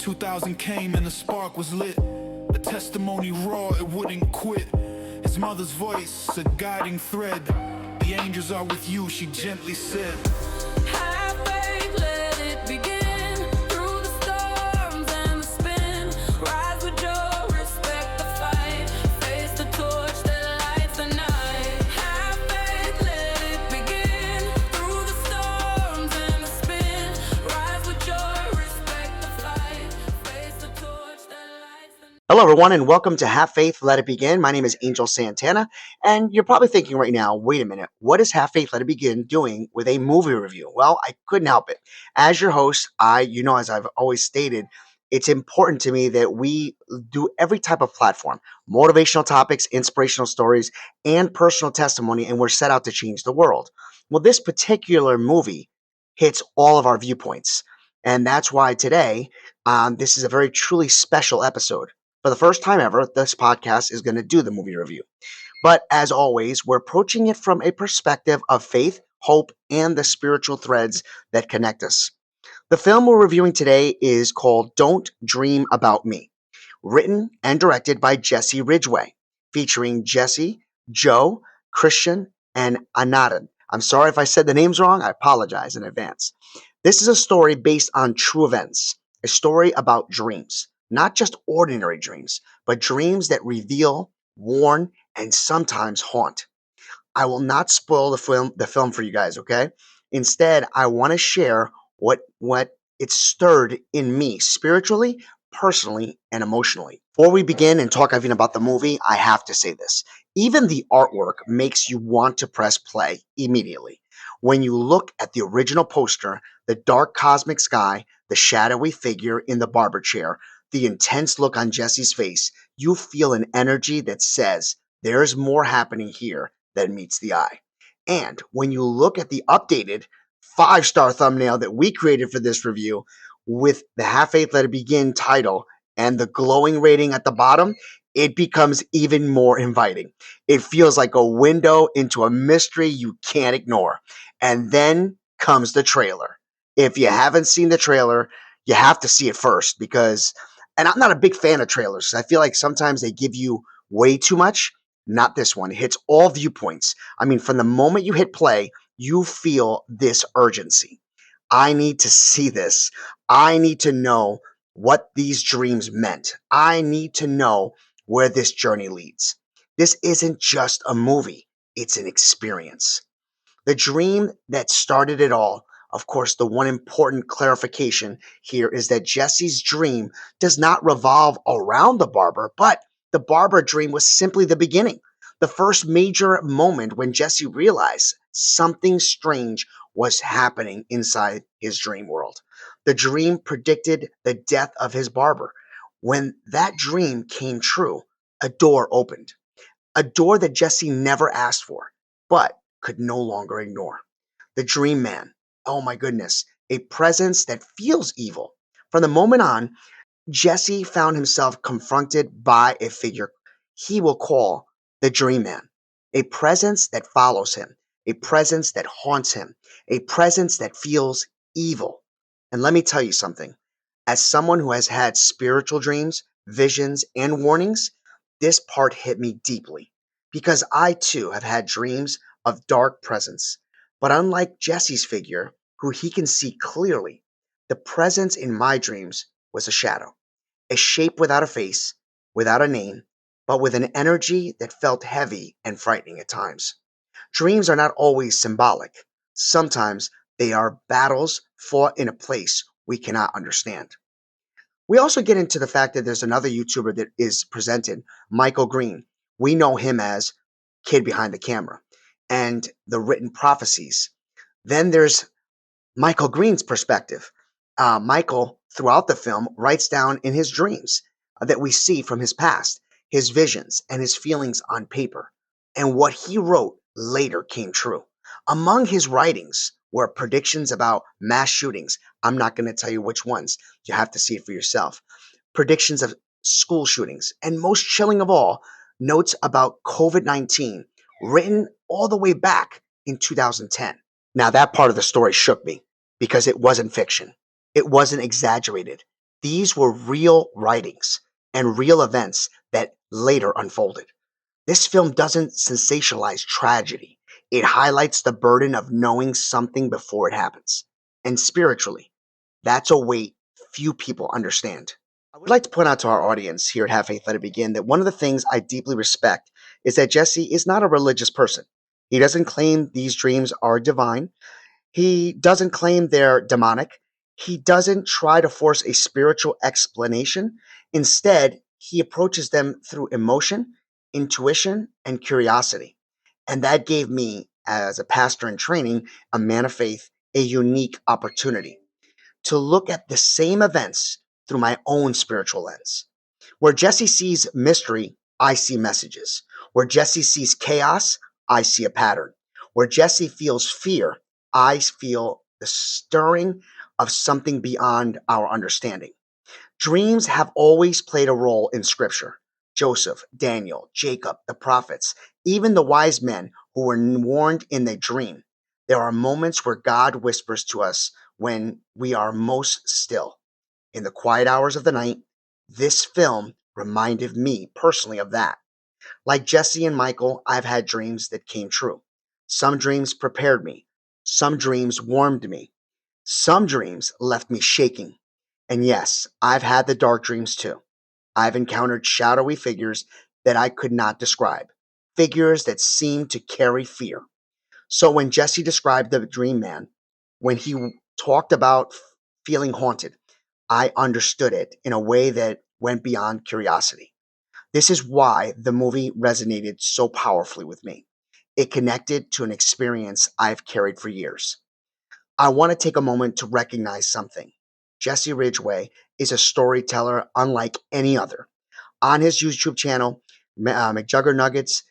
2000 came and the spark was lit. The testimony raw, it wouldn't quit. His mother's voice, a guiding thread. The angels are with you, she gently said. Have faith, let it begin. Through the storms and the spin, rise with joy, respect the fight. Face the torch that lights the night. Have faith, let it begin. Through the storms and the spin, rise with joy, respect the fight. Face the torch that lights the night. Hello, everyone, and welcome to Have Faith, Let It Begin. My name is Angel Santana, and you're probably thinking right now, wait a minute, what is Have Faith, Let It Begin doing with a movie review? Well, I couldn't help it. As your host, as I've always stated, it's important to me that we do every type of platform, motivational topics, inspirational stories, and personal testimony, and we're set out to change the world. Well, this particular movie hits all of our viewpoints, and that's why today, this is a very truly special episode. For the first time ever, this podcast is going to do the movie review. But as always, we're approaching it from a perspective of faith, hope, and the spiritual threads that connect us. The film we're reviewing today is called Don't Dream About Me, written and directed by Jesse Ridgway, featuring Jesse, Joe, Christian, and Anadad. I'm sorry if I said the names wrong. I apologize in advance. This is a story based on true events, a story about dreams. Not just ordinary dreams, but dreams that reveal, warn, and sometimes haunt. I will not spoil the film for you guys, okay? Instead, I want to share what it stirred in me spiritually, personally, and emotionally. Before we begin and talk even about the movie, I have to say this. Even the artwork makes you want to press play immediately. When you look at the original poster, the dark cosmic sky, the shadowy figure in the barber chair, the intense look on Jesse's face, you feel an energy that says there's more happening here than meets the eye. And when you look at the updated 5-star thumbnail that we created for this review with the Have Faith Let It Begin title and the glowing rating at the bottom, it becomes even more inviting. It feels like a window into a mystery you can't ignore. And then comes the trailer. If you haven't seen the trailer, you have to see it first because and I'm not a big fan of trailers. I feel like sometimes they give you way too much. Not this one. It hits all viewpoints. I mean, from the moment you hit play, you feel this urgency. I need to see this. I need to know what these dreams meant. I need to know where this journey leads. This isn't just a movie. It's an experience. The dream that started it all. Of course, the one important clarification here is that Jesse's dream does not revolve around the barber, but the barber dream was simply the beginning, the first major moment when Jesse realized something strange was happening inside his dream world. The dream predicted the death of his barber. When that dream came true, a door opened, a door that Jesse never asked for, but could no longer ignore. The dream man. Oh my goodness, a presence that feels evil. From the moment on, Jesse found himself confronted by a figure he will call the Dream Man, a presence that follows him, a presence that haunts him, a presence that feels evil. And let me tell you something. As someone who has had spiritual dreams, visions, and warnings, this part hit me deeply because I too have had dreams of dark presence. But unlike Jesse's figure, who he can see clearly, the presence in my dreams was a shadow, a shape without a face, without a name, but with an energy that felt heavy and frightening at times. Dreams are not always symbolic. Sometimes they are battles fought in a place we cannot understand. We also get into the fact that there's another YouTuber that is presented, Michael Green. We know him as Kid Behind the Camera and the written prophecies. Then there's Michael Green's perspective. Michael, throughout the film, writes down in his dreams that we see from his past, his visions and his feelings on paper. And what he wrote later came true. Among his writings were predictions about mass shootings. I'm not going to tell you which ones. You have to see it for yourself. Predictions of school shootings. And most chilling of all, notes about COVID-19 written all the way back in 2010. Now, that part of the story shook me because it wasn't fiction. It wasn't exaggerated. These were real writings and real events that later unfolded. This film doesn't sensationalize tragedy. It highlights the burden of knowing something before it happens. And spiritually, that's a weight few people understand. I would like to point out to our audience here at Have Faith, Let It Begin that one of the things I deeply respect is that Jesse is not a religious person. He doesn't claim these dreams are divine. He doesn't claim they're demonic. He doesn't try to force a spiritual explanation. Instead, he approaches them through emotion, intuition, and curiosity. And that gave me, as a pastor in training, a man of faith, a unique opportunity to look at the same events through my own spiritual lens. Where Jesse sees mystery, I see messages. Where Jesse sees chaos, I see a pattern. Where Jesse feels fear, I feel the stirring of something beyond our understanding. Dreams have always played a role in Scripture. Joseph, Daniel, Jacob, the prophets, even the wise men who were warned in a dream. There are moments where God whispers to us when we are most still. In the quiet hours of the night, this film reminded me personally of that. Like Jesse and Michael, I've had dreams that came true. Some dreams prepared me. Some dreams warmed me. Some dreams left me shaking. And yes, I've had the dark dreams too. I've encountered shadowy figures that I could not describe, figures that seemed to carry fear. So when Jesse described the dream man, when he talked about feeling haunted, I understood it in a way that went beyond curiosity. This is why the movie resonated so powerfully with me. It connected to an experience I've carried for years. I want to take a moment to recognize something. Jesse Ridgway is a storyteller unlike any other. On his YouTube channel, McJugger Nuggets,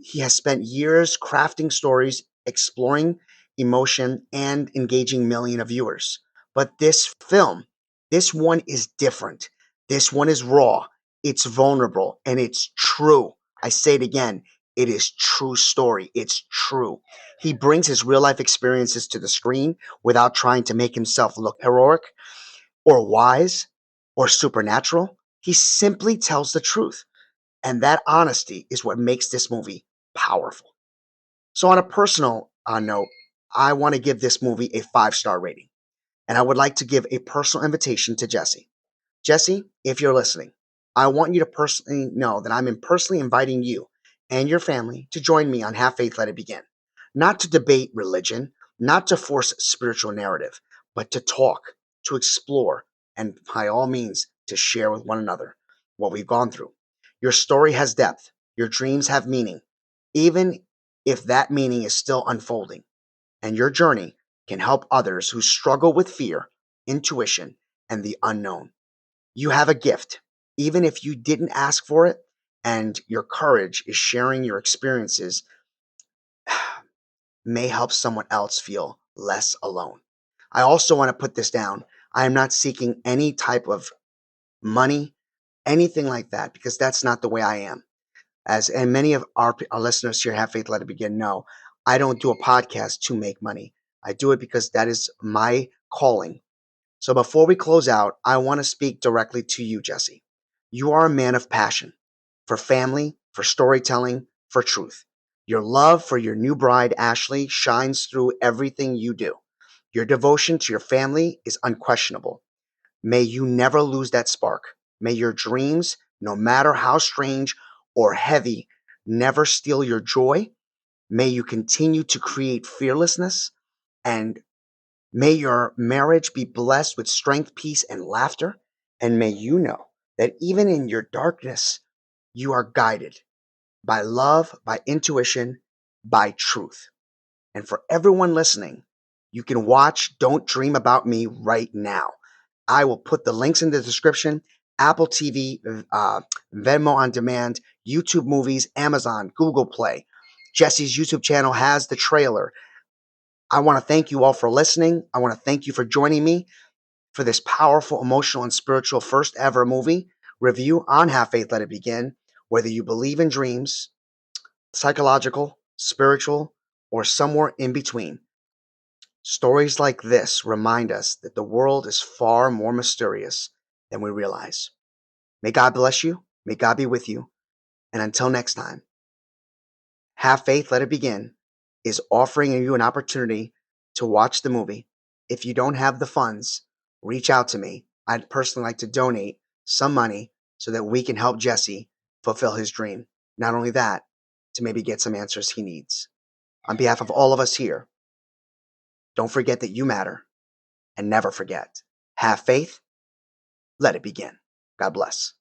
he has spent years crafting stories, exploring emotion, and engaging millions of viewers. But this film, this one is different. This one is raw, it's vulnerable, and it's true. I say it again, it is true story. It's true. He brings his real life experiences to the screen without trying to make himself look heroic or wise or supernatural. He simply tells the truth. And that honesty is what makes this movie powerful. So, on a personal note, I want to give this movie a 5-star rating. And I would like to give a personal invitation to Jesse. Jesse, if you're listening, I want you to personally know that I'm personally inviting you and your family to join me on Have Faith, Let It Begin. Not to debate religion, not to force spiritual narrative, but to talk, to explore, and by all means, to share with one another what we've gone through. Your story has depth. Your dreams have meaning, even if that meaning is still unfolding. And your journey can help others who struggle with fear, intuition, and the unknown. You have a gift, even if you didn't ask for it, and your courage is sharing your experiences may help someone else feel less alone. I also want to put this down. I am not seeking any type of money, anything like that, because that's not the way I am. As and many of our listeners here, Have Faith, Let It Begin, know I don't do a podcast to make money. I do it because that is my calling. So before we close out, I want to speak directly to you, Jesse. You are a man of passion for family, for storytelling, for truth. Your love for your new bride, Ashley, shines through everything you do. Your devotion to your family is unquestionable. May you never lose that spark. May your dreams, no matter how strange or heavy, never steal your joy. May you continue to create fearlessness, and may your marriage be blessed with strength, peace, and laughter. And may you know that even in your darkness, you are guided by love, by intuition, by truth. And for everyone listening, you can watch Don't Dream About Me right now. I will put the links in the description. Apple TV, Venmo on demand, YouTube movies, Amazon, Google Play. Jesse's YouTube channel has the trailer. I want to thank you all for listening. I want to thank you for joining me for this powerful, emotional, and spiritual first ever movie review on Have Faith, Let It Begin. Whether you believe in dreams, psychological, spiritual, or somewhere in between, stories like this remind us that the world is far more mysterious than we realize. May God bless you. May God be with you. And until next time, Have Faith, Let It Begin is offering you an opportunity to watch the movie. If you don't have the funds, reach out to me. I'd personally like to donate some money so that we can help Jesse fulfill his dream. Not only that, to maybe get some answers he needs. On behalf of all of us here, don't forget that you matter, and never forget, have faith, let it begin. God bless.